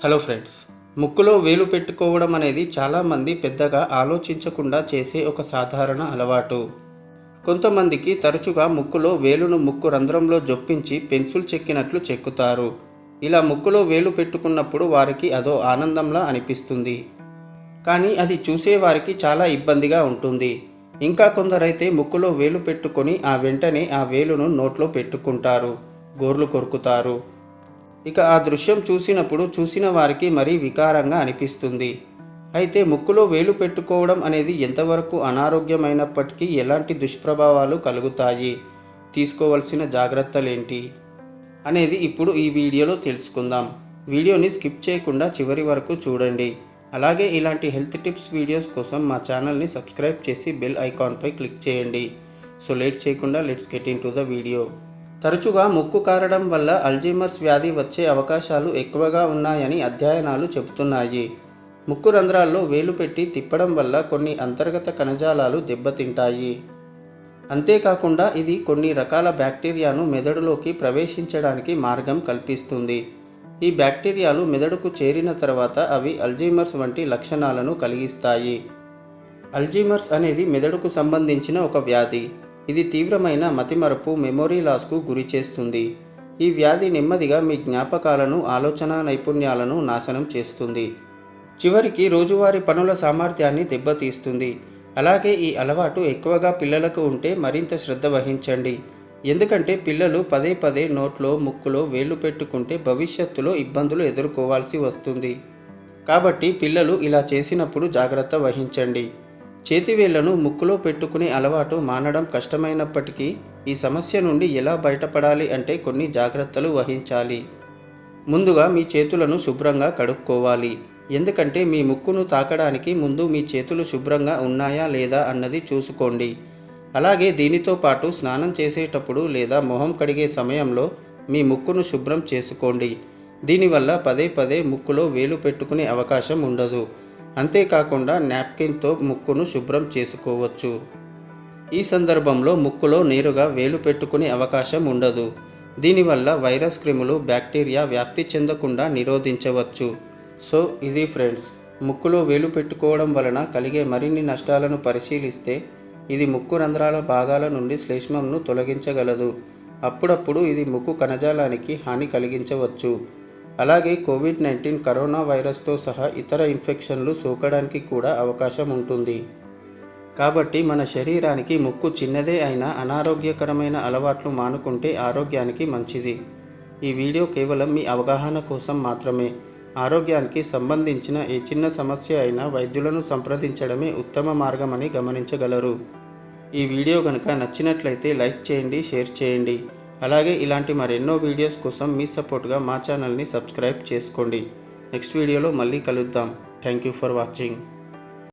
Hello friends, ముక్కులో వేలు పెట్టుకోవడం అనేది చాలామంది పెద్దగా ఆలోచించకుండా చేసే ఒక సాధారణ అలవాటు. కొంతమందికి తరచుగా ముక్కులో వేలును ముక్కు రంధ్రంలో జొప్పించి పెన్సిల్ చెక్కినట్లు చెక్కుతారు. ఇలా ముక్కులో వేలు పెట్టుకున్నప్పుడు వారికి అదో ఆనందంలా అనిపిస్తుంది. కానీ అది చూసేవారికి చాలా ఇబ్బందిగా ఉంటుంది. ఇంకా కొందరైతే ముక్కులో వేలు పెట్టుకొని వెంటనే ఆ వేలును నోట్లో పెట్టుకుంటారు, గోర్లు కొరుకుతారు. ఇక ఆ దృశ్యం చూసిన వారికి మరీ వికారంగా అనిపిస్తుంది. అయితే ముక్కులో వేలు పెట్టుకోవడం అనేది ఎంతవరకు అనారోగ్యమైనప్పటికీ ఎలాంటి దుష్ప్రభావాలు కలుగుతాయి, తీసుకోవాల్సిన జాగ్రత్తలేంటి అనేది ఇప్పుడు ఈ వీడియోలో తెలుసుకుందాం. వీడియోని స్కిప్ చేయకుండా చివరి వరకు చూడండి. అలాగే ఇలాంటి హెల్త్ టిప్స్ వీడియోస్ కోసం మా ఛానల్ని సబ్స్క్రైబ్ చేసి బెల్ ఐకాన్పై క్లిక్ చేయండి. సో లేట్ చేయకుండా let's get in to the video. తరచుగా ముక్కు కారడం వల్ల అల్జీమర్స్ వ్యాధి వచ్చే అవకాశాలు ఎక్కువగా ఉన్నాయని అధ్యయనాలు చెబుతున్నాయి. ముక్కు రంధ్రాల్లో వేలు పెట్టి తిప్పడం వల్ల కొన్ని అంతర్గత కణజాలాలు దెబ్బతింటాయి. అంతేకాకుండా ఇది కొన్ని రకాల బ్యాక్టీరియాను మెదడులోకి ప్రవేశించడానికి మార్గం కల్పిస్తుంది. ఈ బ్యాక్టీరియాలు మెదడుకు చేరిన తర్వాత అవి అల్జీమర్స్ వంటి లక్షణాలను కలిగిస్తాయి. అల్జీమర్స్ అనేది మెదడుకు సంబంధించిన ఒక వ్యాధి. ఇది తీవ్రమైన మతిమరుపు, మెమొరీ లాస్కు గురి చేస్తుంది. ఈ వ్యాధి నెమ్మదిగా మీ జ్ఞాపకాలను, ఆలోచన నైపుణ్యాలను నాశనం చేస్తుంది. చివరికి రోజువారీ పనుల సామర్థ్యాన్ని దెబ్బతీస్తుంది. అలాగే ఈ అలవాటు ఎక్కువగా పిల్లలకు ఉంటే మరింత శ్రద్ధ వహించండి. ఎందుకంటే పిల్లలు పదే పదే నోట్లో, ముక్కులో వేళ్లు పెట్టుకుంటే భవిష్యత్తులో ఇబ్బందులు ఎదుర్కోవాల్సి వస్తుంది. కాబట్టి పిల్లలు ఇలా చేసినప్పుడు జాగ్రత్త వహించండి. చేతివేళ్లను ముక్కులో పెట్టుకునే అలవాటు మానడం కష్టమైనప్పటికీ ఈ సమస్య నుండి ఎలా బయటపడాలి అంటే కొన్ని జాగ్రత్తలు వహించాలి. ముందుగా మీ చేతులను శుభ్రంగా కడుక్కోవాలి. ఎందుకంటే మీ ముక్కును తాకడానికి ముందు మీ చేతులు శుభ్రంగా ఉన్నాయా లేదా అన్నది చూసుకోండి. అలాగే దీనితో పాటు స్నానం చేసేటప్పుడు లేదా మొహం కడిగే సమయంలో మీ ముక్కును శుభ్రం చేసుకోండి. దీనివల్ల పదే పదే ముక్కులో వేలు పెట్టుకునే అవకాశం ఉండదు. అంతేకాకుండా నాప్కిన్తో ముక్కును శుభ్రం చేసుకోవచ్చు. ఈ సందర్భంలో ముక్కులో నేరుగా వేలు పెట్టుకునే అవకాశం ఉండదు. దీనివల్ల వైరస్, క్రిములు, బ్యాక్టీరియా వ్యాప్తి చెందకుండా నిరోధించవచ్చు. సో ఇది ఫ్రెండ్స్, ముక్కులో వేలు పెట్టుకోవడం వలన కలిగే మరిన్ని నష్టాలను పరిశీలిస్తే ఇది ముక్కు రంధ్రాల భాగాల నుండి శ్లేష్మంను తొలగించగలదు. అప్పుడప్పుడు ఇది ముక్కు కణజాలానికి హాని కలిగించవచ్చు. అలాగే కోవిడ్-19, కరోనా వైరస్తో సహా ఇతర ఇన్ఫెక్షన్లు సోకడానికి కూడా అవకాశం ఉంటుంది. కాబట్టి మన శరీరానికి ముక్కు చిన్నదే అయినా అనారోగ్యకరమైన అలవాట్లు మానుకుంటే ఆరోగ్యానికి మంచిది. ఈ వీడియో కేవలం మీ అవగాహన కోసం మాత్రమే. ఆరోగ్యానికి సంబంధించిన ఏ చిన్న సమస్య అయినా వైద్యులను సంప్రదించడమే ఉత్తమ మార్గమని గమనించగలరు. ఈ వీడియో కనుక నచ్చినట్లయితే లైక్ చేయండి, షేర్ చేయండి. అలాగే ఇలాంటి మరెన్నో వీడియోస్ కోసం మీ సపోర్ట్గా మా ఛానల్ని సబ్స్క్రైబ్ చేసుకోండి. నెక్స్ట్ వీడియోలో మళ్ళీ కలుద్దాం. Thank you for watching.